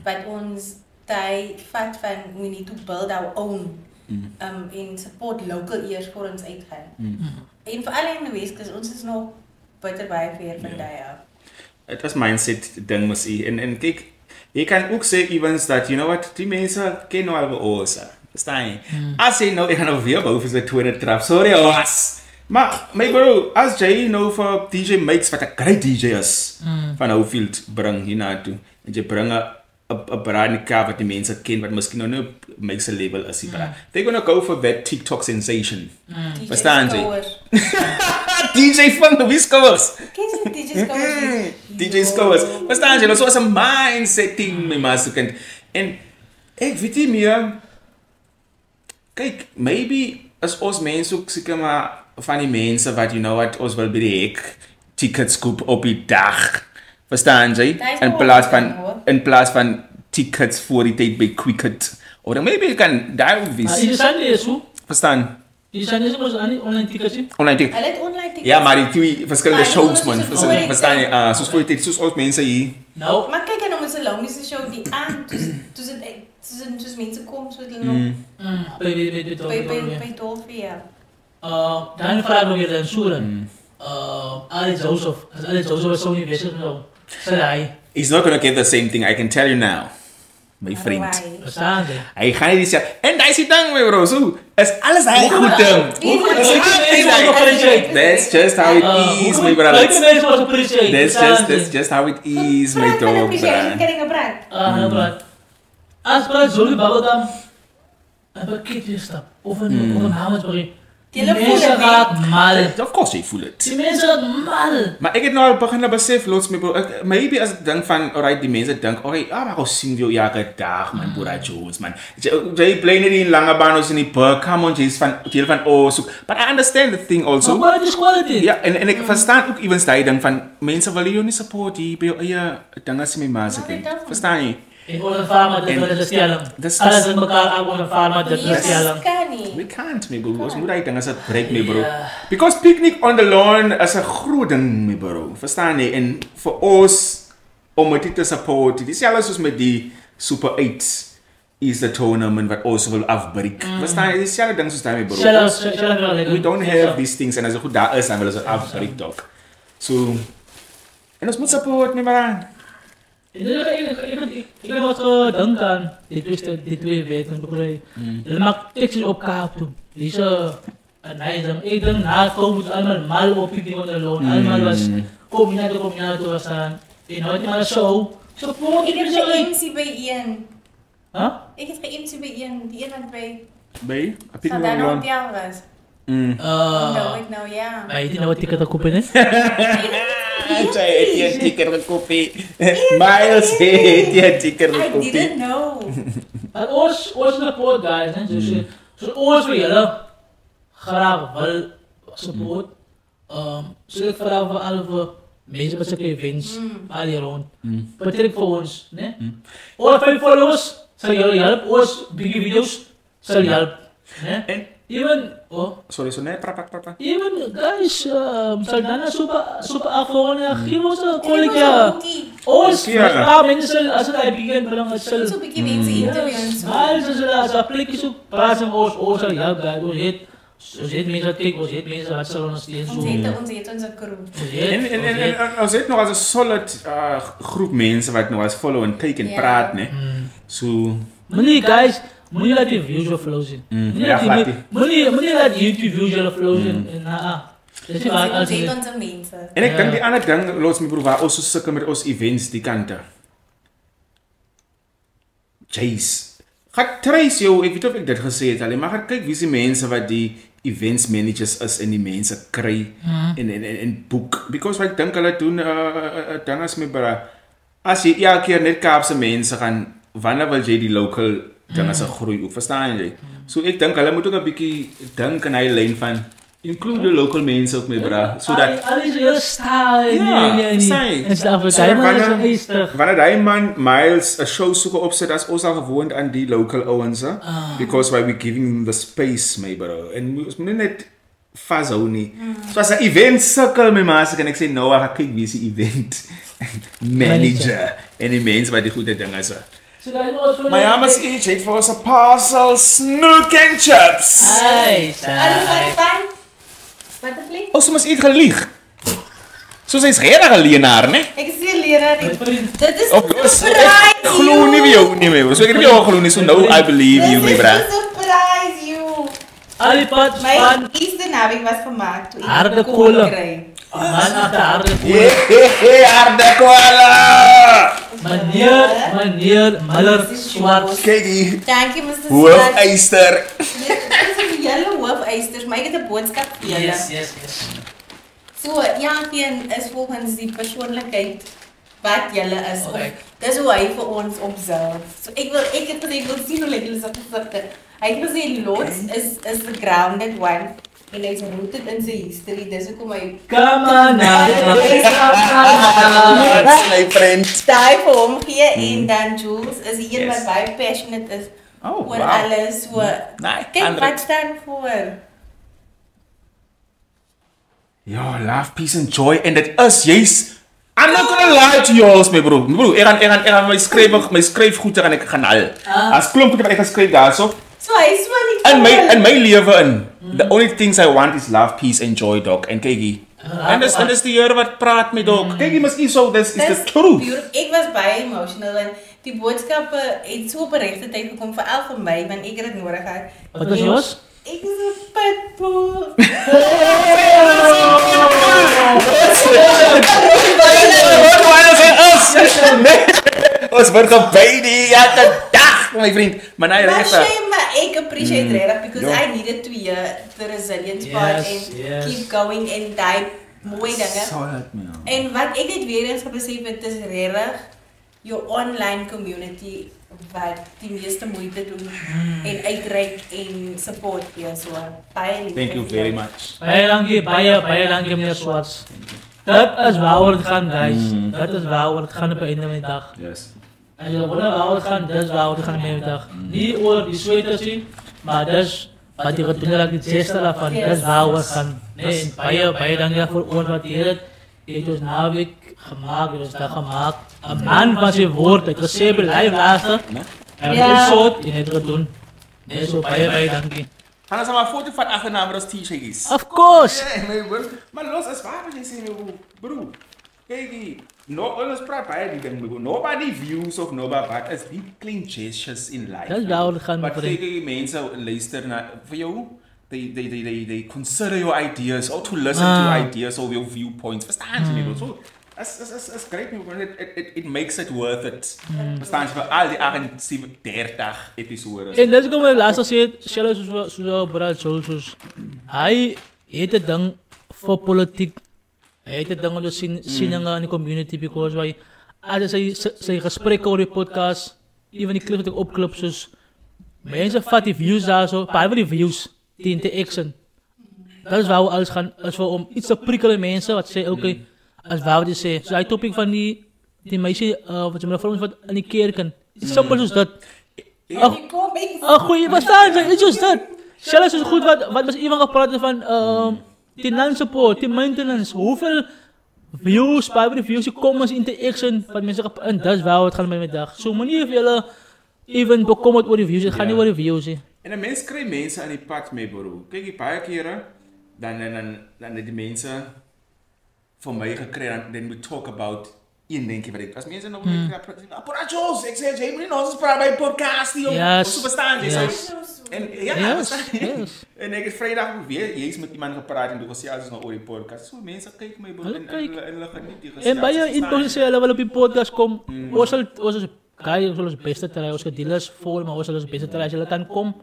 Wat ons daai vat van we need to build our own. En support local eers voor ons uitgaan. En vir alle in die Weskus, ons is nog bitter baie ver van daai af. Het was mindset ding mos en kyk, jy kan ook sê events dat you know what, die mense ken nou al by ons. Verstaan jy? As jy nou, ek gaan nou weer bou vir sy Twitter trap. Sorry ons. Maar my bro, as jy nou vir DJ Makes wat 'n great DJ is van Hopefield bring hier na toe. En jy bring 'n brand kaart wat die mense ken wat miskien nou nie op Makes a label is nie. They're gonna go for that TikTok sensation. Verstaan jy? DJ van the Whiskers. Ken jy DJ Skowers? DJ Skowers. Verstaan jy? Nou so as 'n mindset thing my master en ek weet nie meer. Kyk, maybe as ons mense ook seker maar van die mense wat you know what ons wil by die hek tickets koop op die dag. Verstaan jy? In plaas van tickets voor die tyd by Quicket. Of dan maybe jy kan daar ook wees. In Sunday is hoe? Verstaan? Die zijn dus ook aan die online tickets. Online tickets. Hulle het online tickets. Ja, maar die twee verschillende Maar shows, die man. ondertussen voor Verstaan je? het- Soos voor dit, soos ons mensen hier. Nou, Maar kyk en dan met so lank is die show die aan soos mense kom so hulle nog by Dolphia. dan vraag ik nog weer de Soeren. Alex Joseph. Als Alex Joseph is zo niet bezig nou. Zal hij. He's not gonna get the same thing, I can tell you now. My friend. Verstaan ze? Hij gaat niet zeggen, en daar is die dang, my bro. Zo, is alles hij goed ding. That's just how it is, my brother. That's just how it is, my dog, bro. Als praat Zoli Babadam. En pakket weer stap. Of een Hamersburg. Die mensen gaat mal. Of course jy voel het. Die mensen gaat mal. Maar ek het nou al begin besef, lots my bro. Maybe as ek dink van, alright, die mense dink, alright, maar ons sien jou elke dag, man, Boera Jones, man. Jy bly net in Langebaan in die park, come on, jy's van, deel van, so. But I understand the thing also. Maar quality is quality. Ja, en ek verstaan ook evens die ding van, mense wil jou nie support hier, by jou eie dinge as my maas ek. Verstaan jy? In onze farma, dit is de stelling. Alles in elkaar aan onze farma, dit is de stelling. We can't, my bro. Ons moet die ding as het breek, my bro. Because picnic on the lawn is 'n groot ding, my bro. Verstaan jy? En vir ons om dit te support, dieselfde soos met die Super 8 is the tournament wat ons wil afbreek. Verstaan jy? Dieselfde ding soos daai, my bro. We don't have these things and as goed daar is, dan wil ons dit afbreek dalk. So en ons moet support, my man. Ik heb wat gedacht aan die twee weken. Je maakt tekstjes op kaart toe. Die is ik denk na komen allemaal mal op die van de loon. Allemaal was combinatie was aan. In nooit maar zo. Zo voor Ik heb ge-MC by een. Huh? Ik heb ge-MC by een. Die een wat by By? Picnic on Santa the lawn. Hotel was. Nou ja. Maar je die nou wat ticket kopen hè? Sy het jy 'n tikker gekopie. Miles het jy 'n tikker I gekopie. didn't know. Maar ons support guys hè. Dus ons wil jullie graag wel support. So ik vraag voor alle mensen met zulke events al hier rond. Betrek voor ons, né? Alle 5 followers zal jullie helpen. Ons biggie video's zal helpen, né? En Even sorry, so net praat. even guys, Saldana super afgewonnen. Geef ons een college. Ons, mensen als het begin belang is So 'n bietjie mense interview en so. maar als een plekje zo praten ons zal helpen guys. Ons het mense kyk, ons het mense wat sal ondersteun so. Ons het ons crew. En ons het nog as 'n solid groep mense wat nou as follow en kyk en praat, né? So Moenie guys, moenie laat die views jou flow zien. Moenie laat YouTube views jou flow zien. Dis nie waar Ons as het ons mense. en ek dink die ander ding los my broer waar ons so sukkel met ons events die kante. Chase. Gaan trace jou, ek weet of ek dit gesê het al, maar gaan kyk wie se mense wat die events managers is en die mense kry en boek. Because ek dink hulle doen ding as my broer. As jy elke keer net Kaapse mense gaan, wanneer wil jy die local dinge se groei ook, verstaan jy? So ek dink hulle moet ook 'n bietjie dink in hy lyn van include the local mense ook my bra, so dat alles heel staal en stuff with diamond is wanneer hy man Miles 'n show soek opset as ons al gewoond aan die local ouens, because why we giving them the space my bro, en ons moet net vashou nie. So as 'n event sukkel my maas kan ek sê nou ek kyk wie se event manager en die mense wat die goeie dinge is. My Amos each het vir ons 'n parcel snoek en chips. Wat 'n plek? Ons moet eet gelieg. Soos hy's regtig 'n leienaar, né? Ek is nie 'n leraar nie. Dit is Of los. Ek glo nie vir jou nie, my. So ek het nie jou glo nie, so now I believe you, my bra. This is a surprise you. Alipad My van Easter naweek was gemaak toe harde kolle. kry. Man agter harde kolle. Harde koala. Meneer Miller Swart. Kyk hier. Thank you Mr. Hoof Swart. eyster. Dit is 'n hele hoofuisters, maar ek het 'n boodskap vir julle. Yes. So, elkeen is volgens die persoonlikheid wat julle is. Okay. Dis hoe hy vir ons observe. So ek het gesê ek wil sien hoe lyk julle se. Hy het gesê Lots is the grounded one. En hy's rooted in sy history. Dis hoekom hy Come on now. That's my friend. daai vir hom gee en dan Jules is die een wat baie passionate is Oh, oor wow. alles. So, Nee, kyk Andre. wat staan voor. Ja, love, peace and joy. En dit is juist. I'm not gonna lie to you, my bro. Bro, ek gaan my skryfgoed gaan ek gaan al. As klomp ek het geskryf daarso. So hy is wel nie In my lewe in. The only things I want is love, peace and joy, dog. En kykie. En dis die Here wat praat met dog. Kykie, miskien so this is the truth. Ek was baie emotional en die boodskappe het so op 'n regte tyd gekom veral vir my want ek het dit nodig gehad. Wat was yours? Ek is 'n pitbull. Ons word gebaby elke dag, my vriend. Maar nee, Maar regtig. shame, maar ek appreciate regtig because Ja. I needed to hear the resilience part Yes, and yes. keep going and die mooi dinge. Solid, man. En wat ek het weer eens besef het is regtig jou online community wat die meeste moeite doen en uitreik en support gee so baie lief. Thank you vir very jou. much. Baie dankie meneer Swarts. Dat is waaroor het gaan, guys. Dat is waaroor het gaan op 'n einde van die dag. Yes. As jy wonder waaroor het gaan, dis waaroor het gaan op 'n einde van die dag. Nie oor die sweeters nie, maar dis wat jy gedoen het, die geste daarvan, dis waaroor het gaan. Nee, en baie dankie daarvoor oor wat jy het. Jy het ons naweek gemaak, jy het ons dag gemaak. 'n Man van sy woord, ek gesê by live later. En Ja. dit soort, jy het het gedoen. Nee, so baie dankie. Gaan ons maar 'n foto van agternaam as T-shirts. Of course! Ja, my bro. Maar los as waar jy sê my bro. Kykie, no ons praat baie die ding, bro. Nobody views of nobody but as die klein gestures in life. Dis waaroor het gaan, Maar my vriend. kykie mense luister na vir jou. They consider your ideas or to listen to ideas or your viewpoints. Verstaan jy nie? So as great me it makes it worth it. Verstaan jy vir al die 38 episodes. En dis kom my laaste sê, Shella soos Brad soos hy het 'n ding vir politiek. Hy het 'n ding om te sieninge in die community because hy as sy gesprekke oor die podcast, ewen die klippe wat ek opklip soos mense vat die views daarso, baie van die views, die interaction. Dat is waar alles gaan, is vir om iets te prikkel in mense wat sê okay, as waar wat jy sê. So hy topic van die meisie wat jy met vrouens wat in die kerk en simpel soos dat. Die comments. Goeie verstaan, it's just that. Shella is goed wat was iemand gepraat het van die non-support, die maintenance, hoeveel views, baie die views, die comments, interaction, wat mense en dis wel wat gaan met my dag. So moenie of julle even bekommerd oor die views, dit gaan nie oor die views nie. En 'n mens kry mense aan die pad mee, bro. Kyk, jy baie kere dan het die mense vir my gekry dan we talk about een dingetjie wat ek as mense nou praat, "Apporachos, ek sê jy moet nie ons praat by podcast nie." Yes, Ons verstaan jy yes. so. En ja, Yes, verstaan jy? yes. En ek het Vrydag weer jy's met iemand gepraat en toe gesê as ons nou oor die podcast. So mense kyk my bro Hulle en kyk. hulle geniet die En baie verstaan inbox jy? sê hulle wil op die podcast kom. Ons is guys, ons is beste try, ons gedeelers vol, maar ons is beste try as hulle kan kom.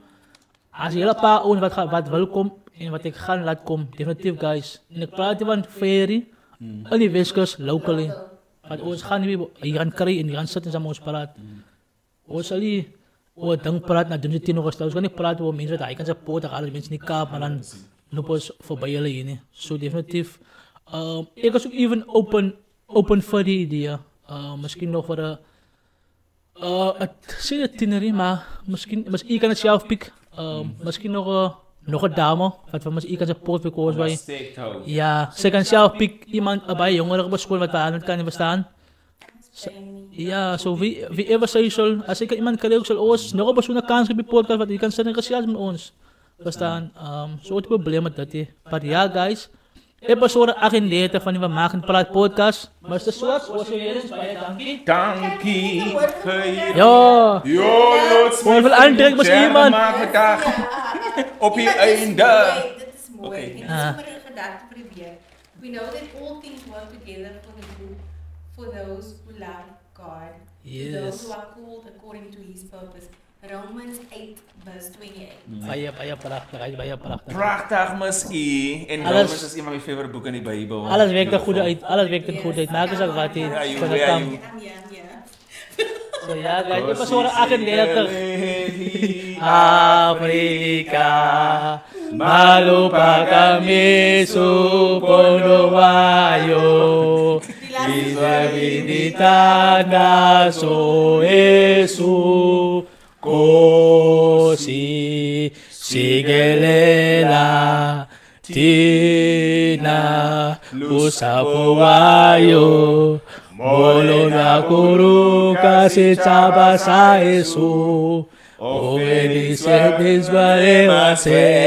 As jy 'n paar ons wat wil kom en wat ek gaan laat kom, definitief guys. En ek praat van Ferry in die Weskus locally. Wat ons gaan nie hier gaan kry en gaan sit en saam ons praat. Ons sal nie oor ding praat na doen dit nog gestel. Ons gaan nie praat oor mense wat hy kan support, al mense in die Kaap, maar dan loop ons verby hulle hier nie. So definitief ek is ook even open vir die idee. Miskien nog vir 'n sê dit tienerie, maar miskien jy kan dit self pick. Miskien nog 'n dame wat vir my jy kan support because why. Ja, sy kan self pick iemand 'n baie jonger op skool wat aan kan verstaan. Ja, so wie ever sê sal as ek iemand kan ook sal ons nog 'n persoon 'n kans gee op die podcast wat jy kan sit en gesels met ons. Verstaan? So wat probleem met dit? Maar ja guys, episode 38 van die Vermaak en Praat podcast. Mr. Swarts, ons weer eens baie dankie. Dankie. Ja. Lots. Hoeveel aantrek was iemand? Op die einde. Dit is mooi. Okay. En dit is sommer 'n gedagte vir die week. We know that all things work together for the good for those who love God. Yes. Those who are called according to his purpose. Romans 8 verse 28. Baie pragtig. Pragtig mis u. En Alles- Romans is een van my favorite boeke in die Bybel. Alles werk er goed uit. Alles werk er goed uit. Maak eens wat hier. Ja, you Van will, de kam. you- Ja. So ja guys, episode 38. Afrika, malupa kami supondo wayo. Isa binita na so Yesu, Kosi Sigelela Tina Lusapuayo Molo na kuruka si Chaba sa Yesu Obedisce disvalevase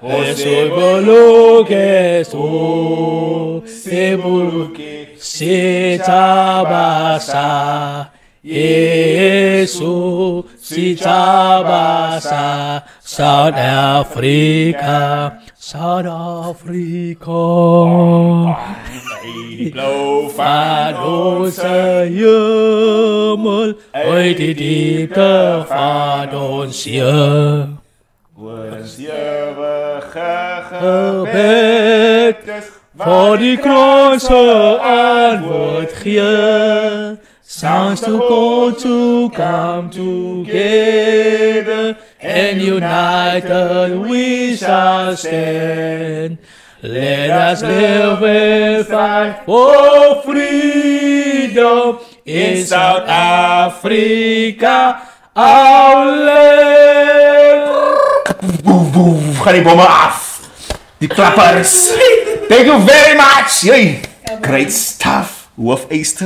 Osu boluke su Sebuluke si Chaba sa Yesu si Chaba sa South Africa South Africa Blow van onze hemel uit die diepte van ons je. Ons eeuwige Gebed voor die kruise antwoord gee. Songs to God to come together and united we shall stand. Let us live and fight for freedom in South Africa, our land. Gaan die bommen af. Die klappers. Thank you very much. Great stuff. Hoofyster.